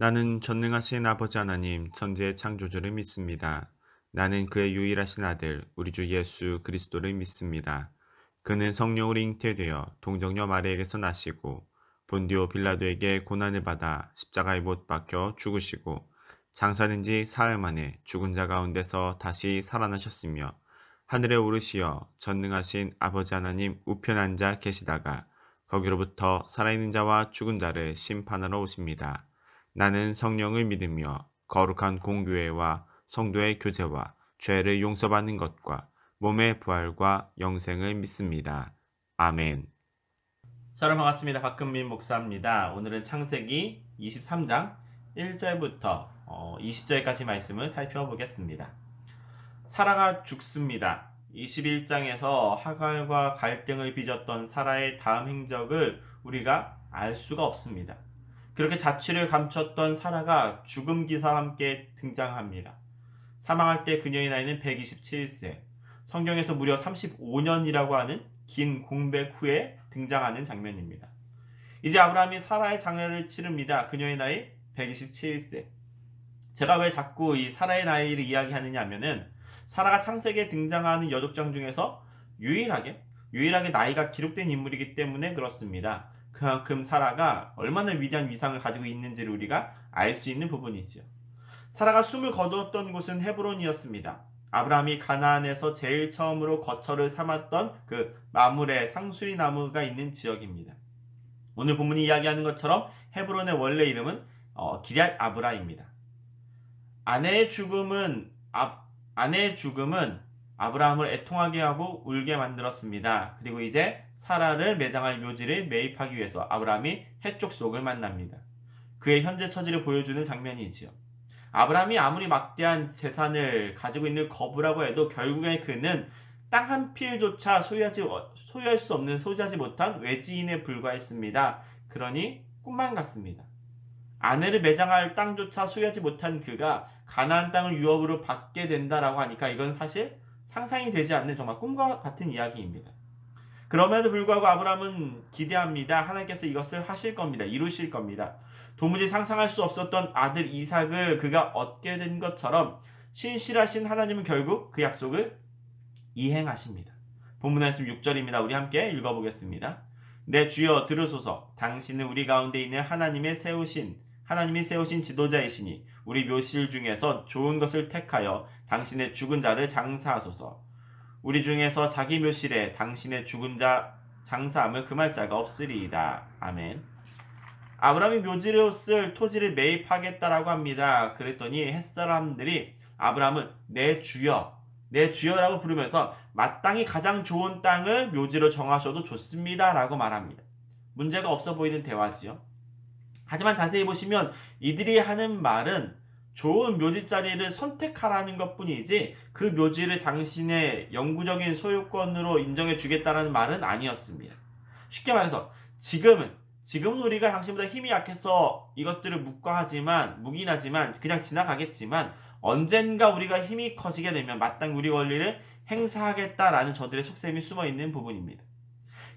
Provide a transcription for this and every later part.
나는 전능하신 아버지 하나님, 천지의 창조주를 믿습니다. 나는 그의 유일하신 아들, 우리 주 예수 그리스도를 믿습니다. 그는 성령으로 잉태되어 동정녀 마리에게서 나시고 본디오 빌라도에게 고난을 받아 십자가에 못 박혀 죽으시고 장사된 지 사흘 만에 죽은 자 가운데서 다시 살아나셨으며 하늘에 오르시어 전능하신 아버지 하나님 우편 앉아 계시다가 거기로부터 살아있는 자와 죽은 자를 심판하러 오십니다. 나는 성령을 믿으며 거룩한 공교회와 성도의 교제와 죄를 용서받는 것과 몸의 부활과 영생을 믿습니다. 아멘. 여러분 반갑습니다. 박근민 목사입니다. 오늘은 창세기 23장 1절부터 20절까지 말씀을 살펴보겠습니다. 사라가 죽습니다. 21장에서 하갈과 갈등을 빚었던 사라의 다음 행적을 우리가 알 수가 없습니다. 그렇게 자취를 감췄던 사라가 죽음 기사와 함께 등장합니다. 사망할 때 그녀의 나이는 127세, 성경에서 무려 35년이라고 하는 긴 공백 후에 등장하는 장면입니다. 이제 아브라함이 사라의 장례를 치릅니다. 그녀의 나이 127세. 제가 왜 자꾸 이 사라의 나이를 이야기하느냐 하면은 사라가 창세기에 등장하는 여족장 중에서 유일하게 나이가 기록된 인물이기 때문에 그렇습니다. 그만큼 사라가 얼마나 위대한 위상을 가지고 있는지를 우리가 알 수 있는 부분이지요. 사라가 숨을 거두었던 곳은 헤브론이었습니다. 아브라함이 가나안에서 제일 처음으로 거처를 삼았던 그 마물의 상수리 나무가 있는 지역입니다. 오늘 본문이 이야기하는 것처럼 헤브론의 원래 이름은 기럇 아브라입니다. 아내의 죽음은 아브라함을 애통하게 하고 울게 만들었습니다. 그리고 이제 사라를 매장할 묘지를 매입하기 위해서 아브라함이 해쪽 속을 만납니다. 그의 현재 처지를 보여주는 장면이지요. 아브라함이 아무리 막대한 재산을 가지고 있는 거부라고 해도 결국에 그는 땅 한 필조차 소유할 수 없는 소지하지 못한 외지인에 불과했습니다. 그러니 꿈만 같습니다. 아내를 매장할 땅조차 소유하지 못한 그가 가나안 땅을 유업으로 받게 된다라고 하니까 이건 사실 상상이 되지 않는 정말 꿈과 같은 이야기입니다. 그럼에도 불구하고 아브라함은 기대합니다. 하나님께서 이것을 하실 겁니다. 이루실 겁니다. 도무지 상상할 수 없었던 아들 이삭을 그가 얻게 된 것처럼 신실하신 하나님은 결국 그 약속을 이행하십니다. 본문 말씀 6절입니다. 우리 함께 읽어보겠습니다. 내 주여 들으소서. 당신은 우리 가운데 있는 하나님이 세우신 지도자이시니 우리 묘실 중에서 좋은 것을 택하여 당신의 죽은 자를 장사하소서. 우리 중에서 자기 묘실에 당신의 죽은 자 장사함을 금할 자가 없으리이다. 아멘. 아브라함이 묘지를 쓸 토지를 매입하겠다라고 합니다. 그랬더니 햇사람들이 아브라함은 내 주여라고 부르면서 마땅히 가장 좋은 땅을 묘지로 정하셔도 좋습니다라고 말합니다. 문제가 없어 보이는 대화지요. 하지만 자세히 보시면 이들이 하는 말은 좋은 묘지 자리를 선택하라는 것뿐이지 그 묘지를 당신의 영구적인 소유권으로 인정해 주겠다는 말은 아니었습니다. 쉽게 말해서 지금은 우리가 당신보다 힘이 약해서 이것들을 묵인하지만 그냥 지나가겠지만 언젠가 우리가 힘이 커지게 되면 마땅히 우리 권리를 행사하겠다라는 저들의 속셈이 숨어 있는 부분입니다.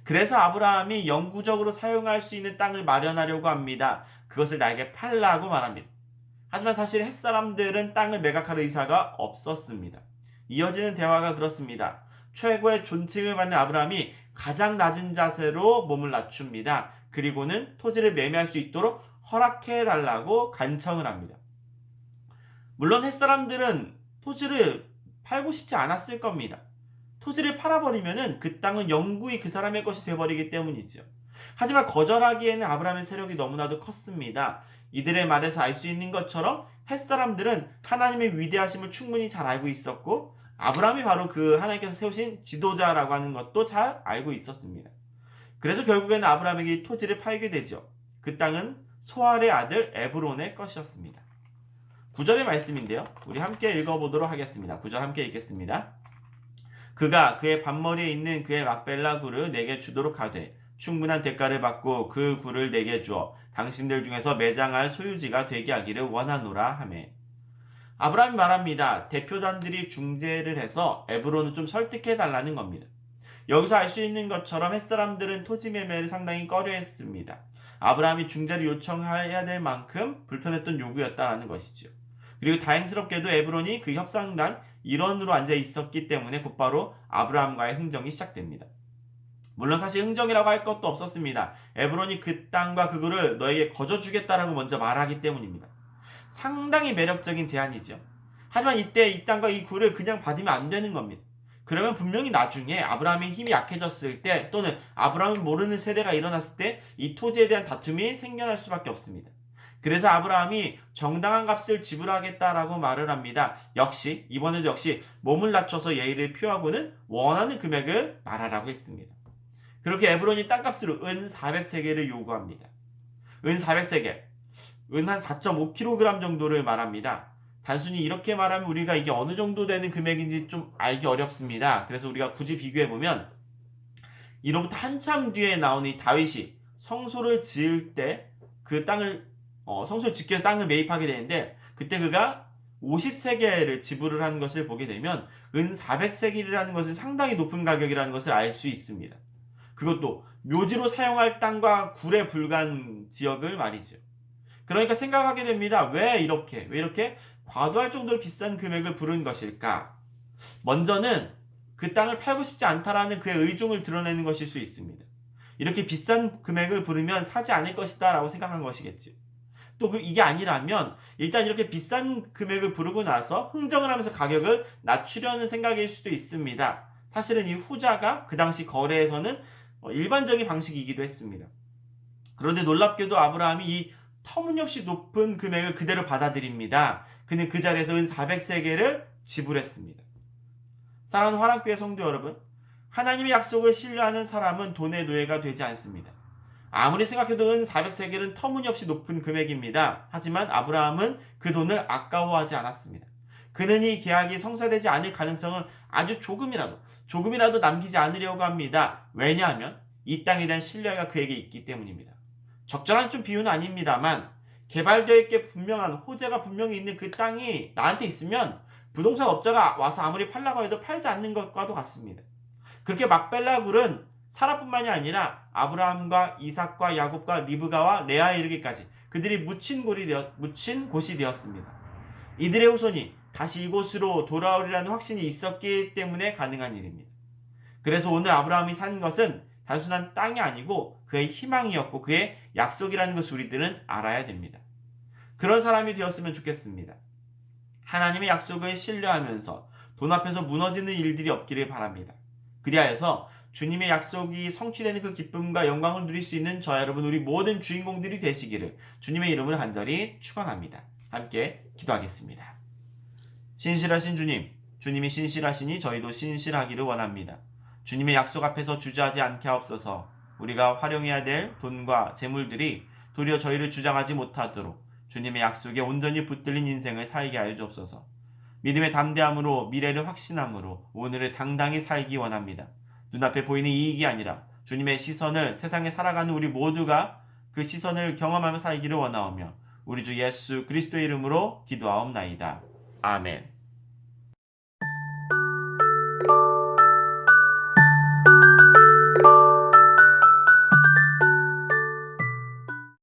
그래서 아브라함이 영구적으로 사용할 수 있는 땅을 마련하려고 합니다. 그것을 나에게 팔라고 말합니다. 하지만 사실 햇사람들은 땅을 매각할 의사가 없었습니다. 이어지는 대화가 그렇습니다. 최고의 존칭을 받는 아브라함이 가장 낮은 자세로 몸을 낮춥니다. 그리고는 토지를 매매할 수 있도록 허락해달라고 간청을 합니다. 물론 햇사람들은 토지를 팔고 싶지 않았을 겁니다. 토지를 팔아버리면 그 땅은 영구히 그 사람의 것이 되어버리기 때문이죠. 하지만 거절하기에는 아브라함의 세력이 너무나도 컸습니다. 이들의 말에서 알 수 있는 것처럼 햇사람들은 하나님의 위대하심을 충분히 잘 알고 있었고 아브라함이 바로 그 하나님께서 세우신 지도자라고 하는 것도 잘 알고 있었습니다. 그래서 결국에는 아브라함에게 토지를 팔게 되죠. 그 땅은 소알의 아들 에브론의 것이었습니다. 9절의 말씀인데요. 우리 함께 읽어보도록 하겠습니다. 9절 함께 읽겠습니다. 그가 그의 밭머리에 있는 그의 막벨라 굴을 내게 주도록 하되 충분한 대가를 받고 그 굴을 내게 주어 당신들 중에서 매장할 소유지가 되게 하기를 원하노라 하매. 아브라함이 말합니다. 대표단들이 중재를 해서 에브론을 좀 설득해 달라는 겁니다. 여기서 알 수 있는 것처럼 햇사람들은 토지 매매를 상당히 꺼려했습니다. 아브라함이 중재를 요청해야 될 만큼 불편했던 요구였다라는 것이죠. 그리고 다행스럽게도 에브론이 그 협상단 일원으로 앉아 있었기 때문에 곧바로 아브라함과의 흥정이 시작됩니다. 물론 사실 흥정이라고 할 것도 없었습니다. 에브론이 그 땅과 그 굴을 너에게 거저주겠다라고 먼저 말하기 때문입니다. 상당히 매력적인 제안이죠. 하지만 이때 이 땅과 이 굴을 그냥 받으면 안 되는 겁니다. 그러면 분명히 나중에 아브라함의 힘이 약해졌을 때 또는 아브라함을 모르는 세대가 일어났을 때 이 토지에 대한 다툼이 생겨날 수밖에 없습니다. 그래서 아브라함이 정당한 값을 지불하겠다라고 말을 합니다. 이번에도 역시 몸을 낮춰서 예의를 표하고는 원하는 금액을 말하라고 했습니다. 그렇게 에브론이 땅값으로 은 400세겔을 요구합니다. 은 400세겔, 은 한 4.5kg 정도를 말합니다. 단순히 이렇게 말하면 우리가 이게 어느 정도 되는 금액인지 좀 알기 어렵습니다. 그래서 우리가 굳이 비교해보면 이로부터 한참 뒤에 나온 이 다윗이 성소를 지을 때 그 땅을 성소를 짓기 위해서 땅을 매입하게 되는데 그때 그가 50세겔을 지불을 한 것을 보게 되면 은 400세겔이라는 것은 상당히 높은 가격이라는 것을 알 수 있습니다. 그것도 묘지로 사용할 땅과 굴에 불과한 지역을 말이죠. 그러니까 생각하게 됩니다. 왜 이렇게 과도할 정도로 비싼 금액을 부른 것일까? 먼저는 그 땅을 팔고 싶지 않다라는 그의 의중을 드러내는 것일 수 있습니다. 이렇게 비싼 금액을 부르면 사지 않을 것이다 라고 생각한 것이겠죠. 또 이게 아니라면 일단 이렇게 비싼 금액을 부르고 나서 흥정을 하면서 가격을 낮추려는 생각일 수도 있습니다. 사실은 이 후자가 그 당시 거래에서는 일반적인 방식이기도 했습니다. 그런데 놀랍게도 아브라함이 이 터무니없이 높은 금액을 그대로 받아들입니다. 그는 그 자리에서 은 400세겔을 지불했습니다. 사랑하는 화랑교회 성도 여러분, 하나님의 약속을 신뢰하는 사람은 돈의 노예가 되지 않습니다. 아무리 생각해도 은 400세겔은 터무니없이 높은 금액입니다. 하지만 아브라함은 그 돈을 아까워하지 않았습니다. 그는 이 계약이 성사되지 않을 가능성을 아주 조금이라도 남기지 않으려고 합니다. 왜냐하면 이 땅에 대한 신뢰가 그에게 있기 때문입니다. 적절한 좀 비유는 아닙니다만 개발되어 있게 분명한 호재가 분명히 있는 그 땅이 나한테 있으면 부동산 업자가 와서 아무리 팔라고 해도 팔지 않는 것과도 같습니다. 그렇게 막벨라 굴은 사라뿐만이 아니라 아브라함과 이삭과 야곱과 리브가와 레아에 이르기까지 그들이 묻힌 곳이 되었습니다. 이들의 후손이 다시 이곳으로 돌아오리라는 확신이 있었기 때문에 가능한 일입니다. 그래서 오늘 아브라함이 산 것은 단순한 땅이 아니고 그의 희망이었고 그의 약속이라는 것을 우리들은 알아야 됩니다. 그런 사람이 되었으면 좋겠습니다. 하나님의 약속을 신뢰하면서 돈 앞에서 무너지는 일들이 없기를 바랍니다. 그리하여서 주님의 약속이 성취되는 그 기쁨과 영광을 누릴 수 있는 저와 여러분 우리 모든 주인공들이 되시기를 주님의 이름으로 간절히 축원합니다. 함께 기도하겠습니다. 신실하신 주님, 주님이 신실하시니 저희도 신실하기를 원합니다. 주님의 약속 앞에서 주저하지 않게 하옵소서. 우리가 활용해야 될 돈과 재물들이 도리어 저희를 주장하지 못하도록 주님의 약속에 온전히 붙들린 인생을 살게 하여 주옵소서. 믿음의 담대함으로 미래를 확신함으로 오늘을 당당히 살기 원합니다. 눈앞에 보이는 이익이 아니라 주님의 시선을 세상에 살아가는 우리 모두가 그 시선을 경험하며 살기를 원하오며 우리 주 예수 그리스도의 이름으로 기도하옵나이다. 아멘.